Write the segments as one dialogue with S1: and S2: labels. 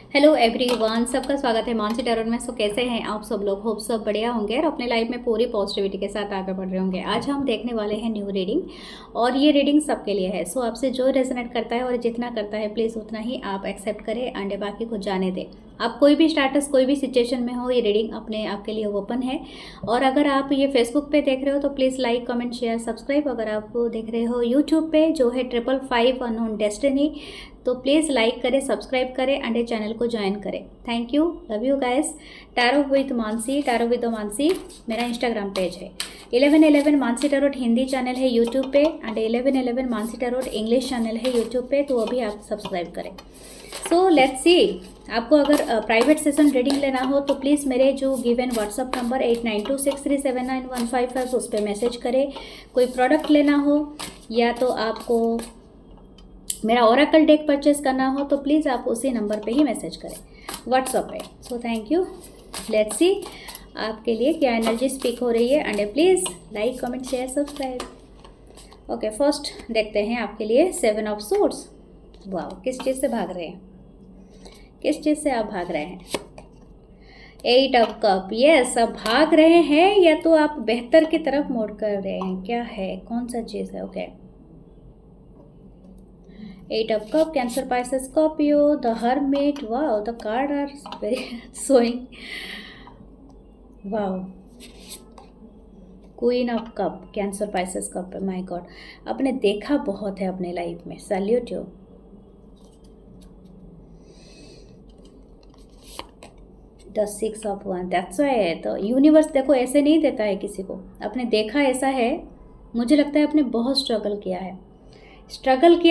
S1: Hello everyone, सबका स्वागत है मानसी टैरोट में। कैसे हैं आप सब लोग? होप सब बढ़िया होंगे और अपने लाइफ में पूरी पॉजिटिविटी के साथ आगे बढ़ रहे होंगे। आज हम देखने वाले हैं न्यू रीडिंग और ये रीडिंग सबके लिए है। सो आपसे जो रेजोनेट करता है और जितना करता है प्लीज़ उतना ही आप एक्सेप्ट करें एंड बाकी को जाने दें। आप कोई भी स्टेटस कोई भी सिचुएशन में हो, ये रीडिंग अपने आपके लिए ओपन है। और अगर आप ये फेसबुक पे देख रहे हो तो please like comment share subscribe. अगर आप देख रहे हो यूट्यूब पे जो है 555 अननोन डेस्टिनी, तो प्लीज़ लाइक करें, सब्सक्राइब करें एंड चैनल को ज्वाइन करें। Thank you, love you guys. Tarot with Mansi, tarot with Mansi मेरा इंस्टाग्राम पेज है। 1111 मानसी टैरोट हिंदी चैनल है यूट्यूब पे and 1111 Mansi tarot English channel है यूट्यूब पे, तो अभी आप सब्सक्राइब करें। सो लेट्स सी, आपको अगर प्राइवेट सेशन रीडिंग लेना हो तो प्लीज़ मेरे जो गिवन व्हाट्सअप नंबर 8926379155 उस पर मैसेज करें। कोई प्रोडक्ट लेना हो या तो आपको मेरा ओरेकल डेक परचेस करना हो तो प्लीज़ आप उसी नंबर पे ही मैसेज करें व्हाट्सअप पे। So thank you. Let's see आपके लिए क्या एनर्जी स्पीक हो रही है and please like comment share subscribe. Okay, first देखते हैं आपके लिए 7 ऑफ सोर्ड्स। वाह, किस चीज़ से भाग रहे हैं? किस चीज़ से आप भाग रहे हैं? 8 ऑफ कप। यस, आप भाग रहे हैं या तो आप बेहतर की तरफ मोड़ कर रहे हैं। क्या है, कौन सा चीज़ है? Okay, 8 of cup, Cancer, Pisces, Scorpio, the Hermit. Wow, the card are very showing. Wow, Queen of Cup, Cancer, Pisces, Scorpio. My God, आपने देखा बहुत है अपने लाइफ में। Salute you. The 6 of Wands. That's why तो universe देखो ऐसे नहीं देता है किसी को। आपने देखा ऐसा है, मुझे लगता है आपने बहुत स्ट्रगल किया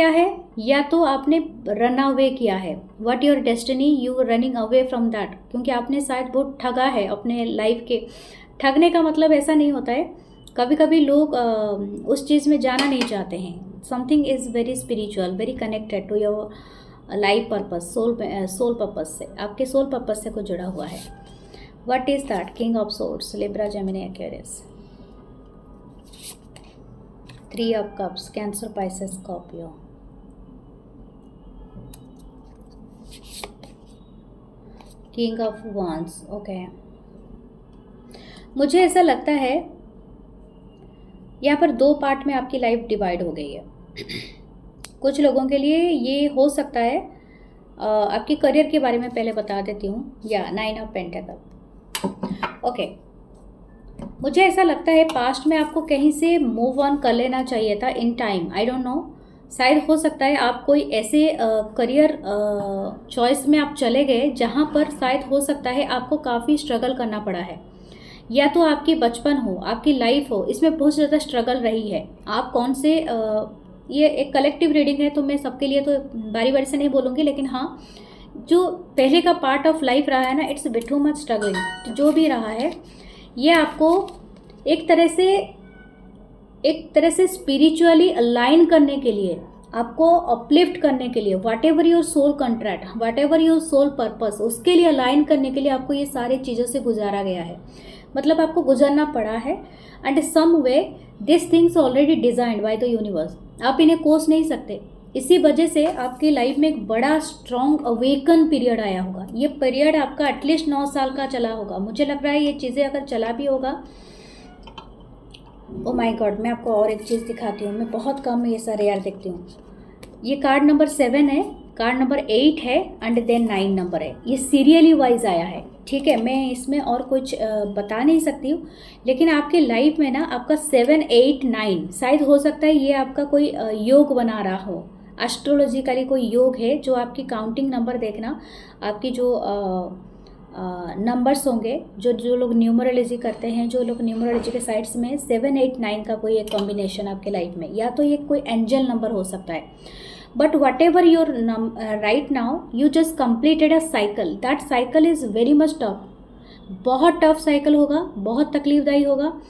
S1: है। या तो आपने रन अवे किया है। What your destiny, you running away from that, क्योंकि आपने शायद बहुत ठगा है अपने लाइफ के। ठगने का मतलब ऐसा नहीं होता है, कभी कभी लोग उस चीज़ में जाना नहीं चाहते हैं। Something is very spiritual, very connected to your life purpose, soul purpose से, आपके सोल पर्पज से कुछ जुड़ा हुआ है। What is that? King of swords, Libra, Gemini, Aquarius. 3 of cups, Cancer, Pisces, Scorpio. King of Wands. Okay, मुझे ऐसा लगता है यहाँ पर 2 पार्ट में आपकी लाइफ डिवाइड हो गई है। कुछ लोगों के लिए ये हो सकता है। आपकी करियर के बारे में पहले बता देती हूँ। या 9 of Pentacles। ओके, मुझे ऐसा लगता है पास्ट में आपको कहीं से मूव ऑन कर लेना चाहिए था in time. I don't no, शायद हो सकता है आप कोई ऐसे करियर चॉइस में आप चले गए जहाँ पर शायद हो सकता है आपको काफ़ी स्ट्रगल करना पड़ा है। या तो आपकी बचपन हो, आपकी लाइफ हो, इसमें बहुत ज़्यादा स्ट्रगल रही है। आप कौन से ये एक कलेक्टिव रीडिंग है तो मैं सबके लिए तो बारी बारी से नहीं बोलूँगी, लेकिन हाँ, जो पहले का पार्ट ऑफ लाइफ रहा है ना, it's bit too much struggling. जो भी रहा है ये आपको एक तरह से स्पिरिचुअली अलाइन करने के लिए, आपको अपलिफ्ट करने के लिए, whatever your soul contract, whatever your soul purpose, उसके लिए अलाइन करने के लिए आपको ये सारी चीज़ों से गुजारा गया है। मतलब आपको गुजरना पड़ा है and some way this things already designed by the universe. आप इन्हें कोस नहीं सकते। इसी वजह से आपकी लाइफ में एक बड़ा स्ट्रॉन्ग अवेकन पीरियड आया होगा। ये पीरियड आपका एटलीस्ट 9 साल का चला होगा। मुझे लग रहा है ये चीज़ें अगर चला भी होगा। ओ माय गॉड, मैं आपको और एक चीज़ दिखाती हूँ। मैं बहुत कम ये सारे यार देखती हूँ। ये कार्ड नंबर 7 है, कार्ड नंबर 8 है एंड देन 9 नंबर है। ये सीरियली वाइज आया है, ठीक है। मैं इसमें और कुछ बता नहीं सकती हूँ, लेकिन आपके लाइफ में ना आपका 7, 8, 9 शायद हो सकता है ये आपका कोई योग बना रहा हो। एस्ट्रोलॉजिकली कोई योग है जो आपकी काउंटिंग नंबर देखना, आपकी जो नंबर्स होंगे, जो लोग न्यूमरोलॉजी करते हैं, जो लोग न्यूमरोलॉजी के साइड्स में 7, 8, 9 का कोई एक कॉम्बिनेशन आपके लाइफ में, या तो ये कोई एंजल नंबर हो सकता है। But what ever your right now, you just completed a cycle. That cycle is very much tough. बहुत टफ साइकिल होगा, बहुत तकलीफदायी होगा।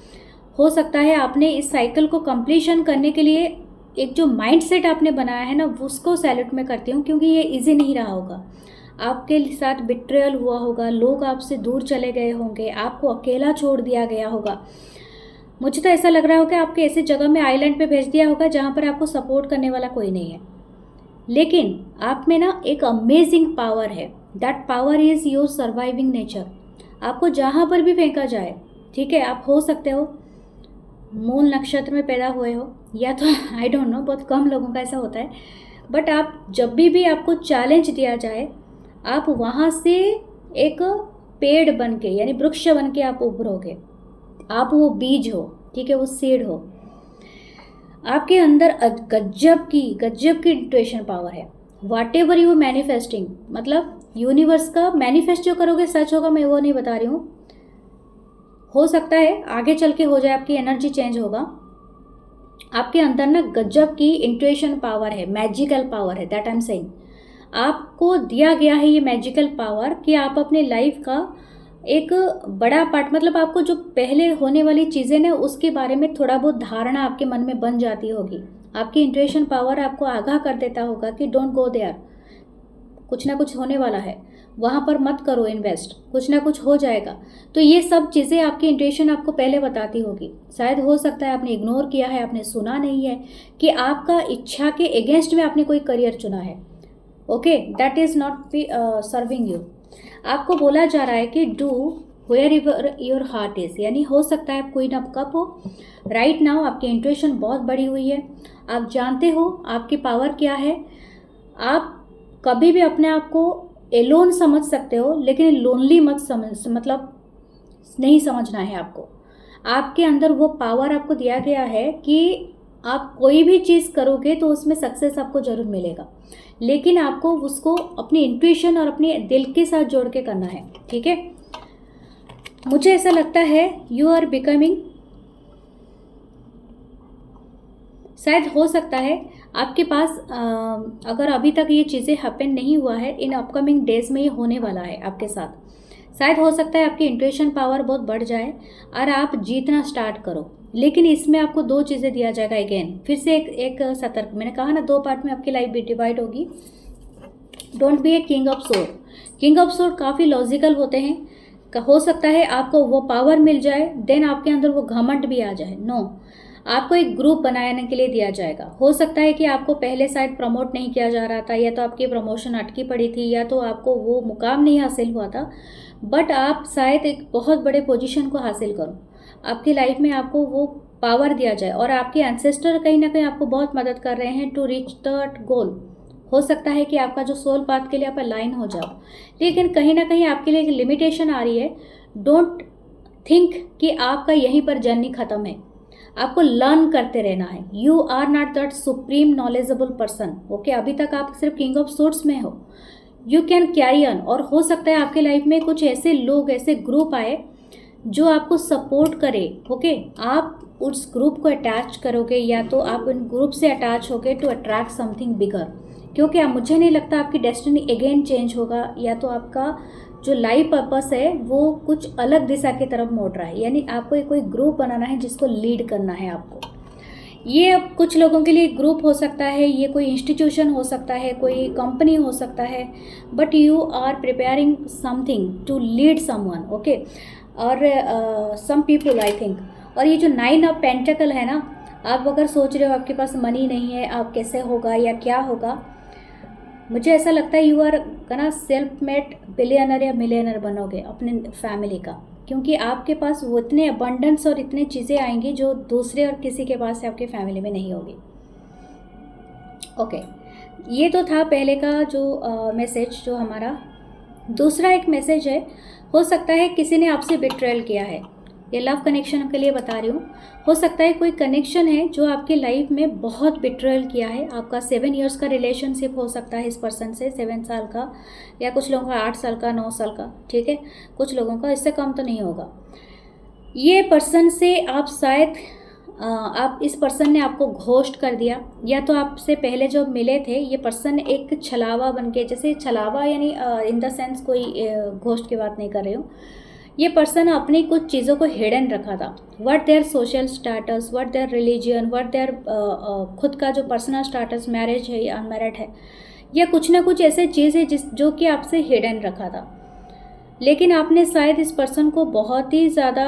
S1: हो सकता है आपने इस साइकिल को कंप्लीशन करने के लिए एक जो माइंडसेट आपने बनाया है ना, उसको सैल्यूट में करती हूँ, क्योंकि ये इजी नहीं रहा होगा। आपके साथ बिट्रेयल हुआ होगा, लोग आपसे दूर चले गए होंगे, आपको अकेला छोड़ दिया गया होगा। मुझे तो ऐसा लग रहा होगा आपके ऐसे जगह में आइलैंड पे भेज दिया होगा जहाँ पर आपको सपोर्ट करने वाला कोई नहीं है। लेकिन आप में ना एक अमेजिंग पावर है, that power is your surviving nature. आपको जहाँ पर भी फेंका जाए, ठीक है, आप हो सकते हो मूल नक्षत्र में पैदा हुए हो, या तो आई डोंट नो, बहुत कम लोगों का ऐसा होता है, बट आप जब भी आपको चैलेंज दिया जाए, आप वहाँ से एक पेड़ बन के, यानी वृक्ष बन के आप उभरोगे। आप वो बीज हो, ठीक है, वो सीड हो। आपके अंदर गजब की इंट्यूशन पावर है। वाट एवर यू मैनिफेस्टिंग, मतलब यूनिवर्स का मैनिफेस्ट जो करोगे सच होगा, मैं वो नहीं बता रही हूँ, हो सकता है आगे चल के हो जाए, आपकी एनर्जी चेंज होगा। आपके अंदर ना गजब की इंट्यूशन पावर है, मैजिकल पावर है, दैट आई एम सेइंग। आपको दिया गया है ये मैजिकल पावर कि आप अपने लाइफ का एक बड़ा पार्ट, मतलब आपको जो पहले होने वाली चीज़ें ना उसके बारे में थोड़ा बहुत धारणा आपके मन में बन जाती होगी। आपकी इंट्यूशन पावर आपको आगाह कर देता होगा कि डोंट गो देयर, कुछ ना कुछ होने वाला है, वहाँ पर मत करो इन्वेस्ट, कुछ ना कुछ हो जाएगा। तो ये सब चीज़ें आपकी इंट्यूशन आपको पहले बताती होगी। शायद हो सकता है आपने इग्नोर किया है, आपने सुना नहीं है कि आपका इच्छा के अगेंस्ट में आपने कोई करियर चुना है। Okay, that is not serving you. आपको बोला जा रहा है कि do wherever your heart is, यानी हो सकता है आप क्वीन ऑफ कप हो राइट नाउ, आपकी इंट्यूशन बहुत बढ़ी हुई है, आप जानते हो आपकी पावर क्या है। आप कभी भी अपने आप को एलोन समझ सकते हो, लेकिन लोनली मत समझ, मतलब नहीं समझना है आपको। आपके अंदर वो पावर आपको दिया गया है कि आप कोई भी चीज़ करोगे तो उसमें सक्सेस आपको ज़रूर मिलेगा, लेकिन आपको उसको अपनी इंट्यूशन और अपने दिल के साथ जोड़ के करना है, ठीक है। मुझे ऐसा लगता है यू आर बिकमिंग, शायद हो सकता है आपके पास अगर अभी तक ये चीज़ें हैपन नहीं हुआ है, इन अपकमिंग डेज में ये होने वाला है आपके साथ। शायद हो सकता है आपकी इंट्यूशन पावर बहुत बढ़ जाए और आप जीतना स्टार्ट करो, लेकिन इसमें आपको दो चीज़ें दिया जाएगा। अगेन फिर से एक सतर्क, मैंने कहा ना 2 पार्ट में आपकी लाइफ भी डिवाइड होगी। Don't be a king of sword. King of sword काफ़ी लॉजिकल होते हैं, हो सकता है आपको वो पावर मिल जाए, देन आपके अंदर वो घमंड भी आ जाए। नो, आपको एक ग्रुप बनाने के लिए दिया जाएगा। हो सकता है कि आपको पहले शायद प्रमोट नहीं किया जा रहा था, या तो आपकी प्रमोशन अटकी पड़ी थी, या तो आपको वो मुकाम नहीं हासिल हुआ था, बट आप शायद एक बहुत बड़े पोजीशन को हासिल करो, आपकी लाइफ में आपको वो पावर दिया जाए, और आपके एंसेस्टर कहीं ना कहीं आपको बहुत मदद कर रहे हैं टू रीच दैट गोल। हो सकता है कि आपका जो सोल पाथ के लिए आप अलाइन हो जाओ, लेकिन कहीं ना कहीं आपके लिए एक लिमिटेशन आ रही है। डोंट थिंक कि आपका यहीं पर जर्नी ख़त्म है, आपको लर्न करते रहना है। You are not that supreme knowledgeable person. Okay, अभी तक आप सिर्फ किंग ऑफ सोर्ड्स में हो, यू कैन कैरी ऑन। और हो सकता है आपके लाइफ में कुछ ऐसे लोग, ऐसे ग्रुप आए जो आपको सपोर्ट करे। ओके, आप उस ग्रुप को अटैच करोगे, या तो आप उन ग्रुप से अटैच होगे टू अट्रैक्ट समथिंग बिगर, क्योंकि मुझे नहीं लगता आपकी डेस्टिनी अगेन चेंज होगा, या तो आपका जो लाइफ पर्पस है वो कुछ अलग दिशा की तरफ मोड़ रहा है। यानी आपको कोई ग्रुप बनाना है जिसको लीड करना है आपको। ये अब कुछ लोगों के लिए ग्रुप हो सकता है, ये कोई इंस्टीट्यूशन हो सकता है, कोई कंपनी हो सकता है, but you are preparing something to lead someone. Okay, और सम पीपल आई थिंक। और ये जो 9 ऑफ पेंटिकल है ना, आप अगर सोच रहे हो आपके पास मनी नहीं है, आप कैसे होगा या क्या होगा, मुझे ऐसा लगता है you are gonna self made billionaire या मिलियनर बनोगे अपने फैमिली का, क्योंकि आपके पास वो इतने अबंडेंस और इतने चीज़ें आएंगी जो दूसरे और किसी के पास आपके फैमिली में नहीं होगी। ओके, ये तो था पहले का जो मैसेज जो हमारा। दूसरा एक मैसेज है, हो सकता है किसी ने आपसे बिट्रेल किया है, ये लव कनेक्शन के लिए बता रही हूँ। हो सकता है कोई कनेक्शन है जो आपकी लाइफ में बहुत बिट्रेल किया है। आपका 7 इयर्स का रिलेशनशिप हो सकता है इस पर्सन से, 7 साल का, या कुछ लोगों का 8 साल का, 9 साल का, ठीक है, कुछ लोगों का इससे कम तो नहीं होगा। ये पर्सन से आप शायद आप इस पर्सन ने आपको घोस्ट कर दिया, या तो आपसे पहले जब मिले थे ये पर्सन एक छलावा बन के, जैसे छलावा यानी इन द सेंस कोई घोस्ट की बात नहीं कर रही हूँ, ये पर्सन अपनी कुछ चीज़ों को हिडन रखा था। What their social status, what their religion, what their खुद का जो पर्सनल स्टेटस, मैरिज है या अनमैरिड है, या कुछ ना कुछ ऐसे चीज़ है जो कि आपसे हिडन रखा था। लेकिन आपने शायद इस पर्सन को बहुत ही ज़्यादा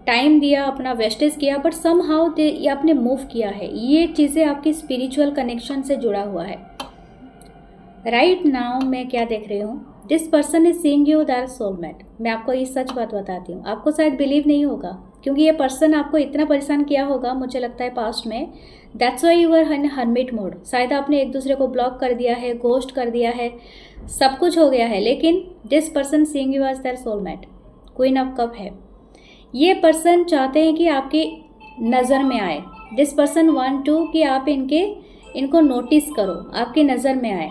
S1: टाइम दिया, अपना वेस्टेज किया, बट सम हाउ ये आपने मूव किया है। ये चीज़ें आपकी स्पिरिचुअल कनेक्शन से जुड़ा हुआ है, राइट नाउ मैं क्या देख रही हूँ, this person is seeing you that soulmate. मैं आपको ये सच बात बताती हूँ, आपको शायद बिलीव नहीं होगा क्योंकि ये पर्सन आपको इतना परेशान किया होगा मुझे लगता है पास्ट में। That's why you are in hermit mode. शायद आपने एक दूसरे को ब्लॉक कर दिया है, घोस्ट कर दिया है, सब कुछ हो गया है, लेकिन this person seeing you as their soulmate. Queen of cup है। ये पर्सन चाहते हैं कि आपकी नज़र में आए। दिस पर्सन वांट टू कि आप इनको नोटिस करो, आपकी नज़र में आए।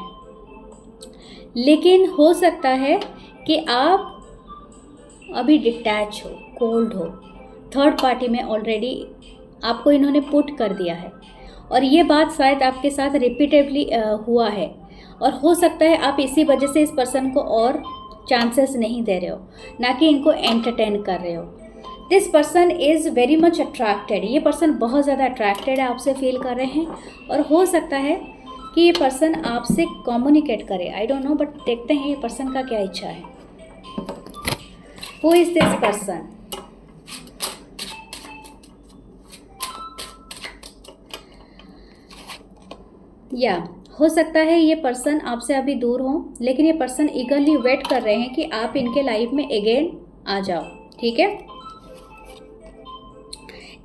S1: लेकिन हो सकता है कि आप अभी डिटैच हो, कोल्ड हो, थर्ड पार्टी में ऑलरेडी आपको इन्होंने पुट कर दिया है और ये बात शायद आपके साथ रिपीटेडली हुआ है और हो सकता है आप इसी वजह से इस पर्सन को और चांसेस नहीं दे रहे हो, ना कि इनको एंटरटेन कर रहे हो। This person is very much attracted. ये पर्सन बहुत ज़्यादा अट्रैक्टेड है, आपसे फील कर रहे हैं और हो सकता है कि ये पर्सन आपसे कम्युनिकेट करे। आई डोंट नो, बट देखते हैं ये पर्सन का क्या इच्छा है। Who is this person? या हो सकता है ये पर्सन आपसे अभी दूर हो, लेकिन ये पर्सन ईगरली वेट कर रहे हैं कि आप इनके लाइफ में अगेन आ जाओ। ठीक है,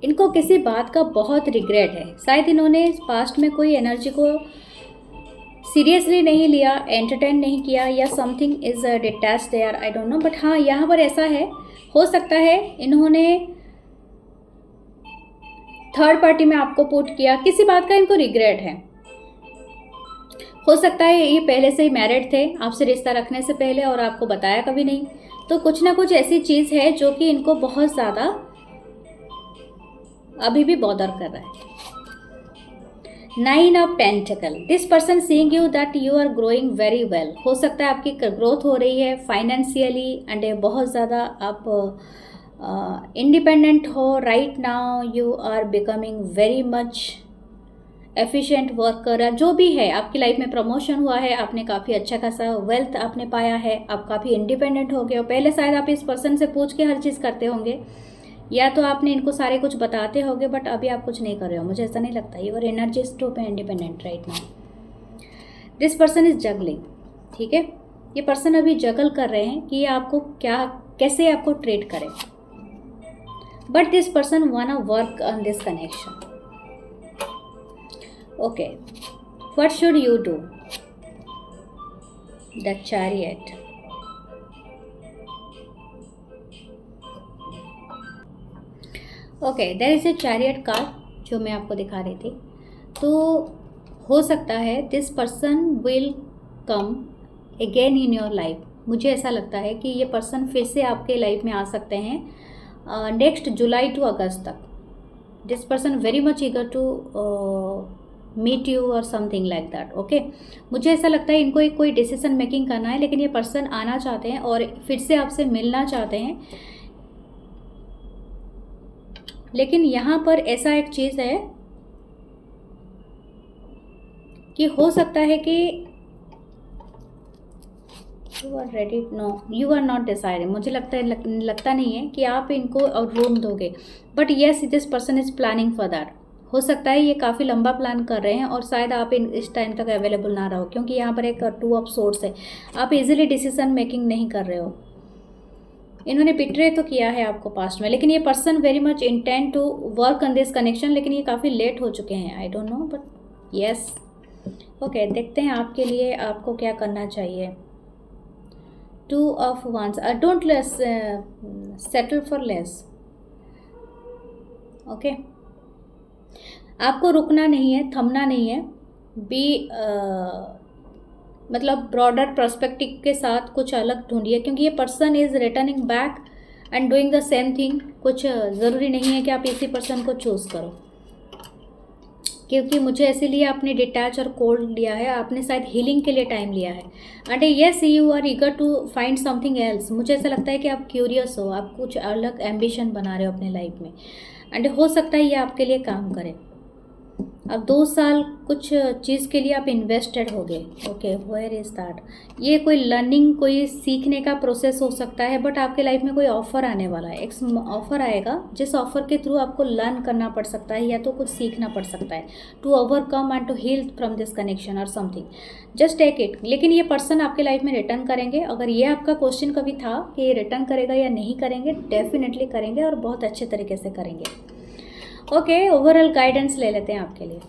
S1: इनको किसी बात का बहुत रिग्रेट है। शायद इन्होंने पास्ट में कोई एनर्जी को सीरियसली नहीं लिया, एंटरटेन नहीं किया, या something is detached there, I don't know. But हाँ, यहाँ पर ऐसा है, हो सकता है इन्होंने थर्ड पार्टी में आपको पुट किया, किसी बात का इनको रिग्रेट है। हो सकता है ये पहले से ही मैरिड थे आपसे रिश्ता रखने से पहले और आपको बताया कभी नहीं। तो कुछ ना कुछ ऐसी चीज़ है जो कि इनको बहुत ज़्यादा अभी भी बॉदर कर रहा है। 9 of pentacle. This person seeing you that you are growing very well. हो सकता है आपकी ग्रोथ हो रही है फाइनेंशियली एंड बहुत ज़्यादा आप इंडिपेंडेंट हो। Right now you are becoming very much efficient worker. जो भी है आपकी लाइफ में प्रमोशन हुआ है, आपने काफ़ी अच्छा खासा वेल्थ आपने पाया है, आप काफ़ी इंडिपेंडेंट हो गए हो। पहले शायद आप इस पर्सन से पूछ के हर चीज़ करते होंगे, या तो आपने इनको सारे कुछ बताते होंगे, बट अभी आप कुछ नहीं कर रहे हो, मुझे ऐसा नहीं लगता। यू आर एनर्जिस्ट पे independent right now. This person is juggling. ठीक है, ये पर्सन अभी जगल कर रहे हैं कि आपको कैसे आपको ट्रीट करें, but this person want to work on this connection. Okay, what should you do? The Chariot. Okay, there is a Chariot card जो मैं आपको दिखा रही थी। तो हो सकता है this person will come again in your life. मुझे ऐसा लगता है कि ये पर्सन फिर से आपके लाइफ में आ सकते हैं नेक्स्ट जुलाई टू अगस्त तक। This person very much eager to meet you और समथिंग लाइक दैट। ओके, मुझे ऐसा लगता है इनको एक कोई डिसीजन मेकिंग करना है, लेकिन ये पर्सन आना चाहते हैं और फिर से आपसे मिलना चाहते हैं। लेकिन यहाँ पर ऐसा एक चीज़ है कि हो सकता है कि you are ready, no you are not deciding. मुझे लगता नहीं है कि आप इनको रूम दोगे, but yes this person is planning for that. हो सकता है ये काफ़ी लंबा प्लान कर रहे हैं और शायद आप इस टाइम तक अवेलेबल ना रहो, क्योंकि यहाँ पर एक 2 ऑफ सोर्स है। आप इजीली डिसीजन मेकिंग नहीं कर रहे हो। इन्होंने बिट्रे तो किया है आपको पास्ट में, लेकिन ये person very much intent to work on this connection, लेकिन ये काफ़ी लेट हो चुके हैं। I don't know, but yes. Okay, देखते हैं आपके लिए आपको क्या करना चाहिए। 2 ऑफ वांस। Don't less settle for less. Okay, आपको रुकना नहीं है, थमना नहीं है। मतलब ब्रॉडर पर्सपेक्टिव के साथ कुछ अलग ढूंढिए, क्योंकि ये person is returning back and doing the same thing. कुछ ज़रूरी नहीं है कि आप इसी पर्सन को चूज़ करो, क्योंकि मुझे इसीलिए आपने डिटैच और कोल्ड लिया है। आपने शायद हीलिंग के लिए टाइम लिया है and yes you are eager to find something else. मुझे ऐसा लगता है कि आप क्यूरियस हो, आप कुछ अलग एम्बिशन बना रहे हो अपने लाइफ में, एंड हो सकता है ये आपके लिए काम करे। अब 2 साल कुछ चीज़ के लिए आप इन्वेस्टेड हो गए। Okay, where is that? ये कोई लर्निंग, कोई सीखने का प्रोसेस हो सकता है, बट आपके लाइफ में कोई ऑफ़र आने वाला है। एक ऑफ़र आएगा जिस ऑफ़र के थ्रू आपको लर्न करना पड़ सकता है या तो कुछ सीखना पड़ सकता है to overcome and to heal from this connection और समथिंग। Just take it. लेकिन ये पर्सन आपके लाइफ में रिटर्न करेंगे। अगर ये आपका क्वेश्चन कभी था कि ये रिटर्न करेगा या नहीं करेंगे, डेफिनेटली करेंगे और बहुत अच्छे तरीके से करेंगे। ओके, ओवरऑल गाइडेंस ले लेते हैं आपके लिए।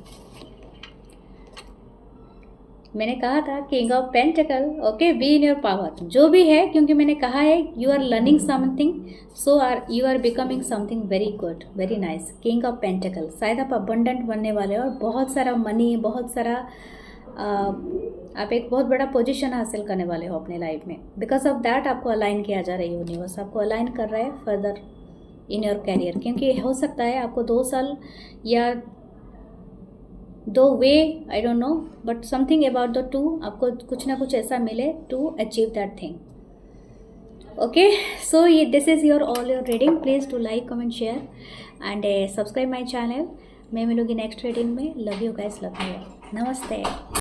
S1: मैंने कहा था king of pentacle. Okay, be in your power. जो भी है, क्योंकि मैंने कहा है you are learning something, so you are becoming something very good, very nice. King of pentacle, शायद आप अबंडेंट बनने वाले हो और बहुत सारा मनी, बहुत सारा आप एक बहुत बड़ा पोजीशन हासिल करने वाले हो अपने लाइफ में। बिकॉज ऑफ दैट आपको अलाइन किया जा रहा है, यूनिवर्स आपको अलाइन कर रहा है फर्दर इन योर कैरियर। क्योंकि हो सकता है आपको 2 साल या 2 way, I don't know, but something about the 2 आपको कुछ ना कुछ ऐसा मिले to achieve that thing. Okay, so ये this is your all your reading. Please to like, comment, share and subscribe my channel. मैं मिलूँगी नेक्स्ट रीडिंग में। Love you guys, love you. नमस्ते।